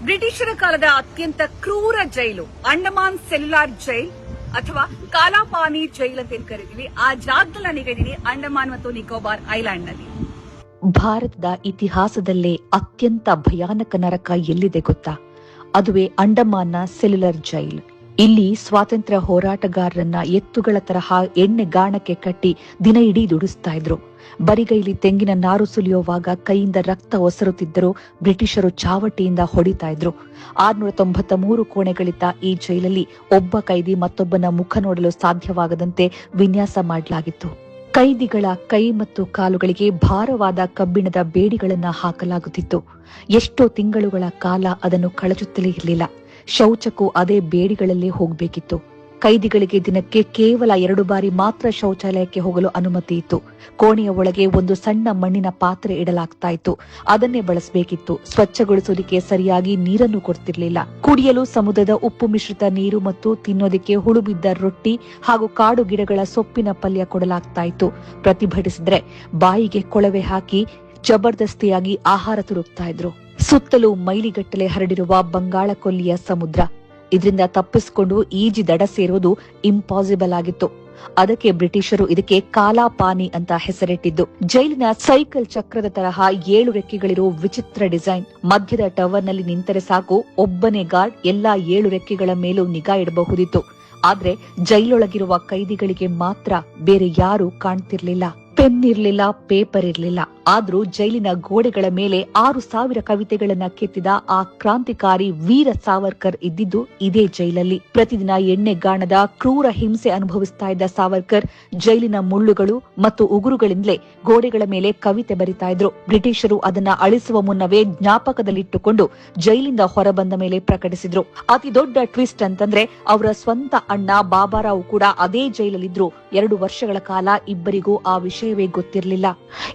ಬ್ರಿಟಿಷರ ಕಾಲದ ಅತ್ಯಂತ ಕ್ರೂರ ಜೈಲು ಅಂಡಮಾನ್ ಸೆಲ್ಯುಲಾರ್ ಜೈಲ್ ಅಥವಾ ಕಾಲಾಪಾನಿ ಜೈಲ್ ಅಂತ ಏನ್ ಕರಿತೀವಿ. ಆ ಜಾಗದಲ್ಲಿ ನಾನೀಗಿದ್ದೀನಿ ಅಂಡಮಾನ್ ಮತ್ತು ನಿಕೋಬಾರ್ ಐಲ್ಯಾಂಡ್ ನಲ್ಲಿ. ಭಾರತದ ಇತಿಹಾಸದಲ್ಲೇ ಅತ್ಯಂತ ಭಯಾನಕ ನರಕ ಎಲ್ಲಿದೆ ಗೊತ್ತಾ? ಅದುವೇ ಅಂಡಮಾನ್ನ ಸೆಲ್ಯುಲರ್ ಜೈಲ್. ಇಲ್ಲಿ ಸ್ವಾತಂತ್ರ್ಯ ಹೋರಾಟಗಾರರನ್ನ ಎತ್ತುಗಳ ತರಹ ಎಣ್ಣೆಗಾಣಕ್ಕೆ ಕಟ್ಟಿ ದಿನ ಇಡೀ ದುಡಿಸ್ತಾ ಇದ್ರು. ಬರಿಗೈಲಿ ತೆಂಗಿನ ನಾರು ಸುಲಿಯುವಾಗ ಕೈಯಿಂದ ರಕ್ತ ಒಸರುತ್ತಿದ್ದರೂ ಬ್ರಿಟಿಷರು ಚಾವಟಿಯಿಂದ ಹೊಡಿತಾ ಇದ್ರು. 693 ಕೋಣೆಗಳಿದ್ದ ಈ ಜೈಲಲ್ಲಿ ಒಬ್ಬ ಕೈದಿ ಮತ್ತೊಬ್ಬನ ಮುಖ ನೋಡಲು ಸಾಧ್ಯವಾಗದಂತೆ ವಿನ್ಯಾಸ ಮಾಡಲಾಗಿತ್ತು. ಕೈದಿಗಳ ಕೈ ಮತ್ತು ಕಾಲುಗಳಿಗೆ ಭಾರವಾದ ಕಬ್ಬಿಣದ ಬೇಡಿಗಳನ್ನ ಹಾಕಲಾಗುತ್ತಿತ್ತು. ಎಷ್ಟೋ ತಿಂಗಳುಗಳ ಕಾಲ ಅದನ್ನು ಕಳಚುತ್ತಲೇ ಇರಲಿಲ್ಲ. ಶೌಚಕ್ಕೂ ಅದೇ ಬೇಡಿಗಳಲ್ಲೇ ಹೋಗಬೇಕಿತ್ತು. ಕೈದಿಗಳಿಗೆ ದಿನಕ್ಕೆ ಕೇವಲ 2 ಬಾರಿ ಮಾತ್ರ ಶೌಚಾಲಯಕ್ಕೆ ಹೋಗಲು ಅನುಮತಿ ಇತ್ತು. ಕೋಣೆಯ ಒಳಗೆ ಒಂದು ಸಣ್ಣ ಮಣ್ಣಿನ ಪಾತ್ರೆ ಇಡಲಾಗ್ತಾ ಇತ್ತು. ಅದನ್ನೇ ಬಳಸಬೇಕಿತ್ತು. ಸ್ವಚ್ಛಗೊಳಿಸೋದಕ್ಕೆ ಸರಿಯಾಗಿ ನೀರನ್ನು ಕೊಡ್ತಿರ್ಲಿಲ್ಲ. ಕುಡಿಯಲು ಸಮುದ್ರದ ಉಪ್ಪು ಮಿಶ್ರಿತ ನೀರು ಮತ್ತು ತಿನ್ನೋದಕ್ಕೆ ಹುಳುಬಿದ್ದ ರೊಟ್ಟಿ ಹಾಗೂ ಕಾಡು ಗಿಡಗಳ ಸೊಪ್ಪಿನ ಪಲ್ಯ ಕೊಡಲಾಗ್ತಾ ಇತ್ತು. ಪ್ರತಿಭಟಿಸಿದ್ರೆ ಬಾಯಿಗೆ ಕೊಳವೆ ಹಾಕಿ ಜಬರ್ದಸ್ತಿಯಾಗಿ ಆಹಾರ ತುರುಕ್ತಾ ಇದ್ರು. ಸುತ್ತಲೂ ಮೈಲಿಗಟ್ಟಲೆ ಹರಡಿರುವ ಬಂಗಾಳ ಕೊಲ್ಲಿಯ ಸಮುದ್ರ. ಇದರಿಂದ ತಪ್ಪಿಸಿಕೊಂಡು ಈಜಿ ದಡ ಸೇರೋದು ಇಂಪಾಸಿಬಲ್ ಆಗಿತ್ತು. ಅದಕ್ಕೆ ಬ್ರಿಟಿಷರು ಇದಕ್ಕೆ ಕಾಲಾಪಾನಿ ಅಂತ ಹೆಸರಿಟ್ಟಿದ್ದು. ಜೈಲಿನ ಸೈಕಲ್ ಚಕ್ರದ ತರಹ 7 ರೆಕ್ಕೆಗಳಿರೋ ವಿಚಿತ್ರ ಡಿಸೈನ್. ಮಧ್ಯದ ಟವರ್ ನಲ್ಲಿ ನಿಂತರೆ ಸಾಕು, ಒಬ್ಬನೇ ಗಾರ್ಡ್ ಎಲ್ಲಾ 7 ರೆಕ್ಕೆಗಳ ಮೇಲೂ ನಿಗಾ ಇಡಬಹುದಿತ್ತು. ಆದ್ರೆ ಜೈಲೊಳಗಿರುವ ಕೈದಿಗಳಿಗೆ ಮಾತ್ರ ಬೇರೆ ಯಾರೂ ಕಾಣ್ತಿರ್ಲಿಲ್ಲ. ಪೆನ್ ಇರ್ಲಿಲ್ಲ, ಪೇಪರ್ ಇರ್ಲಿಲ್ಲ. ಆದ್ರೂ ಜೈಲಿನ ಗೋಡೆಗಳ ಮೇಲೆ 6,000 ಕವಿತೆಗಳನ್ನ ಕೆತ್ತಿದ ಆ ಕ್ರಾಂತಿಕಾರಿ ವೀರ ಸಾವರ್ಕರ್ ಇದ್ದಿದ್ದು ಇದೇ ಜೈಲಲ್ಲಿ. ಪ್ರತಿದಿನ ಎಣ್ಣೆಗಾಣದ ಕ್ರೂರ ಹಿಂಸೆ ಅನುಭವಿಸ್ತಾ ಇದ್ದ ಸಾವರ್ಕರ್ ಜೈಲಿನ ಮುಳ್ಳುಗಳು ಮತ್ತು ಉಗುರುಗಳಿಂದಲೇ ಗೋಡೆಗಳ ಮೇಲೆ ಕವಿತೆ ಬರಿತಾ ಇದ್ರು. ಬ್ರಿಟಿಷರು ಅದನ್ನ ಅಳಿಸುವ ಮುನ್ನವೇ ಜ್ಞಾಪಕದಲ್ಲಿಟ್ಟುಕೊಂಡು ಜೈಲಿಂದ ಹೊರಬಂದ ಮೇಲೆ ಪ್ರಕಟಿಸಿದ್ರು. ಅತಿ ದೊಡ್ಡ ಟ್ವಿಸ್ಟ್ ಅಂತಂದ್ರೆ ಅವರ ಸ್ವಂತ ಅಣ್ಣ ಬಾಬಾರಾವ್ ಕೂಡ ಅದೇ ಜೈಲಲ್ಲಿದ್ರು. 2 ವರ್ಷಗಳ ಕಾಲ ಇಬ್ಬರಿಗೂ ಆ ವಿಷಯವೇ ಗೊತ್ತಿರಲಿಲ್ಲ.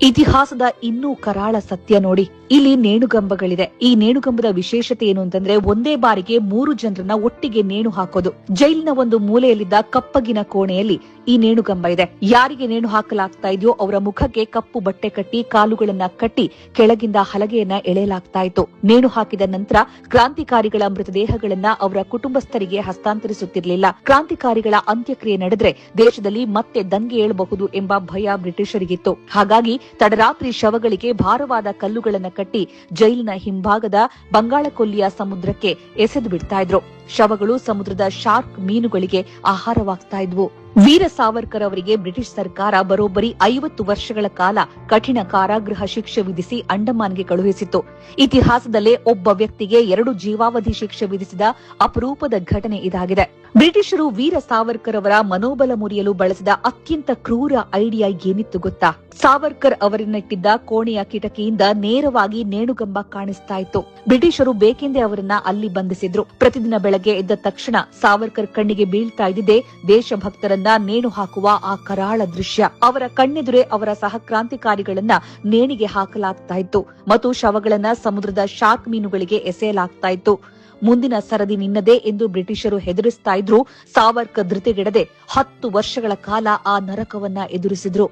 ಇತಿಹಾಸದ ಇನ್ನೂ ಕರಾಳ ಸತ್ಯ ನೋಡಿ. ಇಲ್ಲಿ ನೇಣುಗಂಬಗಳಿದೆ. ಈ ನೇಣುಗಂಬದ ವಿಶೇಷತೆ ಏನು ಅಂತಂದ್ರೆ, ಒಂದೇ ಬಾರಿಗೆ 3 ಜನರನ್ನ ಒಟ್ಟಿಗೆ ನೇಣು ಹಾಕೋದು. ಜೈಲಿನ ಒಂದು ಮೂಲೆಯಲ್ಲಿದ್ದ ಕಪ್ಪಗಿನ ಕೋಣೆಯಲ್ಲಿ ಈ ನೇಣುಗಂಬ ಇದೆ. ಯಾರಿಗೆ ನೇಣು ಹಾಕಲಾಗ್ತಾ ಇದೆಯೋ ಅವರ ಮುಖಕ್ಕೆ ಕಪ್ಪು ಬಟ್ಟೆ ಕಟ್ಟಿ ಕಾಲುಗಳನ್ನ ಕಟ್ಟಿ ಕೆಳಗಿಂದ ಹಲಗೆಯನ್ನ ಎಳೆಯಲಾಗ್ತಾ ಇತ್ತು. ನೇಣು ಹಾಕಿದ ನಂತರ ಕ್ರಾಂತಿಕಾರಿಗಳ ಮೃತದೇಹಗಳನ್ನ ಅವರ ಕುಟುಂಬಸ್ಥರಿಗೆ ಹಸ್ತಾಂತರಿಸುತ್ತಿರಲಿಲ್ಲ. ಕ್ರಾಂತಿಕಾರಿಗಳ ಅಂತ್ಯಕ್ರಿಯೆ ನಡೆದ್ರೆ ದೇಶದಲ್ಲಿ ಮತ್ತೆ ದಂಗೆ ಏಳಬಹುದು ಎಂಬ ಭಯ ಬ್ರಿಟಿಷರಿಗಿತ್ತು. ಹಾಗಾಗಿ ತಡರಾತ್ರಿ ಶವಗಳಿಗೆ ಭಾರವಾದ ಕಲ್ಲುಗಳನ್ನ ಕಟ್ಟಿ ಜೈಲಿನ ಹಿಂಭಾಗದ ಬಂಗಾಳಕೊಲ್ಲಿಯ ಸಮುದ್ರಕ್ಕೆ ಎಸೆದು ಬಿಡ್ತಾ ಇದ್ರು. ಶವಗಳು ಸಮುದ್ರದ ಶಾರ್ಕ್ ಮೀನುಗಳಿಗೆ ಆಹಾರವಾಗ್ತಾ ಇದ್ವು. ವೀರ ಸಾವರ್ಕರ್ ಅವರಿಗೆ ಬ್ರಿಟಿಷ್ ಸರ್ಕಾರ ಬರೋಬ್ಬರಿ 50 ವರ್ಷಗಳ ಕಾಲ ಕಠಿಣ ಕಾರಾಗೃಹ ಶಿಕ್ಷೆ ವಿಧಿಸಿ ಅಂಡಮಾನ್ಗೆ ಕಳುಹಿಸಿತ್ತು. ಇತಿಹಾಸದಲ್ಲೇ ಒಬ್ಬ ವ್ಯಕ್ತಿಗೆ 2 ಜೀವಾವಧಿ ಶಿಕ್ಷೆ ವಿಧಿಸಿದ ಅಪರೂಪದ ಘಟನೆ ಇದಾಗಿದೆ. ಬ್ರಿಟಿಷರು ವೀರ ಸಾವರ್ಕರ್ ಅವರ ಮನೋಬಲ ಮುರಿಯಲು ಬಳಸಿದ ಅತ್ಯಂತ ಕ್ರೂರ ಐಡಿಯಾ ಏನಿತ್ತು ಗೊತ್ತಾ? ಸಾವರ್ಕರ್ ಅವರನ್ನಿಟ್ಟಿದ್ದ ಕೋಣೆಯ ಕಿಟಕಿಯಿಂದ ನೇರವಾಗಿ ನೇಣುಗಂಬ ಕಾಣಿಸ್ತಾ ಇತ್ತು. ಬ್ರಿಟಿಷರು ಬೇಕೆಂದೇ ಅವರನ್ನ ಅಲ್ಲಿ ಬಂಧಿಸಿದ್ರು. ಪ್ರತಿದಿನ ಬೆಳಗ್ಗೆ ಎದ್ದ ತಕ್ಷಣ ಸಾವರ್ಕರ್ ಕಣ್ಣಿಗೆ ಬೀಳ್ತಾ ಇದ್ದಿದ್ದೇ ದೇಶಭಕ್ತರನ್ನ ನೇಣು ಹಾಕುವ ಆ ಕರಾಳ ದೃಶ್ಯ. ಅವರ ಕಣ್ಣೆದುರೇ ಅವರ ಸಹ ಕ್ರಾಂತಿಕಾರಿಗಳನ್ನ ನೇಣಿಗೆ ಹಾಕಲಾಗ್ತಾ ಇತ್ತು ಮತ್ತು ಶವಗಳನ್ನ ಸಮುದ್ರದ ಶಾರ್ಕ್ ಮೀನುಗಳಿಗೆ ಎಸೆಯಲಾಗ್ತಾ ಇತ್ತು. ಮುಂದಿನ ಸರದಿ ನಿನ್ನದೇ ಎಂದು ಬ್ರಿಟಿಷರು ಹೆದರಿಸ್ತಾ ಇದ್ರು. ಸಾವರ್ಕರ್ ಧೃತಿಗೆಡದೆ 10 ವರ್ಷಗಳ ಕಾಲ ಆ ನರಕವನ್ನ ಎದುರಿಸಿದ್ರು.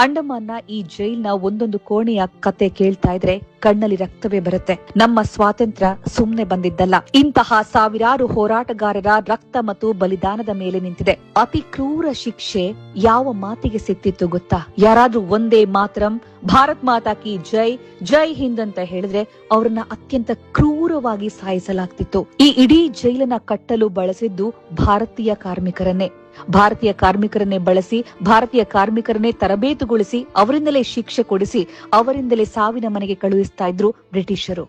ಅಂಡಮಾನ್ನ ಈ ಜೈಲ್ನ ಒಂದೊಂದು ಕೋಣೆಯ ಕತೆ ಕೇಳ್ತಾ ಇದ್ರೆ ಕಣ್ಣಲ್ಲಿ ರಕ್ತವೇ ಬರುತ್ತೆ. ನಮ್ಮ ಸ್ವಾತಂತ್ರ್ಯ ಸುಮ್ನೆ ಬಂದಿದ್ದಲ್ಲ. ಇಂತಹ ಸಾವಿರಾರು ಹೋರಾಟಗಾರರ ರಕ್ತ ಮತ್ತು ಬಲಿದಾನದ ಮೇಲೆ ನಿಂತಿದೆ. ಅತಿ ಕ್ರೂರ ಶಿಕ್ಷೆ ಯಾವ ಮಾತಿಗೆ ಸಿಕ್ತಿತ್ತು ಗೊತ್ತಾ? ಯಾರಾದ್ರೂ ಒಂದೇ ಮಾತರಂ, ಭಾರತ್ ಮಾತಾ ಕಿ ಜೈ, ಜೈ ಹಿಂದ್ ಅಂತ ಹೇಳಿದ್ರೆ ಅವರನ್ನ ಅತ್ಯಂತ ಕ್ರೂರವಾಗಿ ಸಾಯಿಸಲಾಗ್ತಿತ್ತು. ಈ ಇಡೀ ಜೈಲನ್ನ ಕಟ್ಟಲು ಬಳಸಿದ್ದು ಭಾರತೀಯ ಕಾರ್ಮಿಕರನ್ನೇ. ಭಾರತೀಯ ಕಾರ್ಮಿಕರನ್ನೇ ಬಳಸಿ, ಭಾರತೀಯ ಕಾರ್ಮಿಕರನ್ನೇ ತರಬೇತುಗೊಳಿಸಿ, ಅವರಿಂದಲೇ ಶಿಕ್ಷೆ ಕೊಡಿಸಿ, ಅವರಿಂದಲೇ ಸಾವಿನ ಮನೆಗೆ ಕಳುಹಿಸ್ತಾ ಇದ್ರು ಬ್ರಿಟಿಷರು.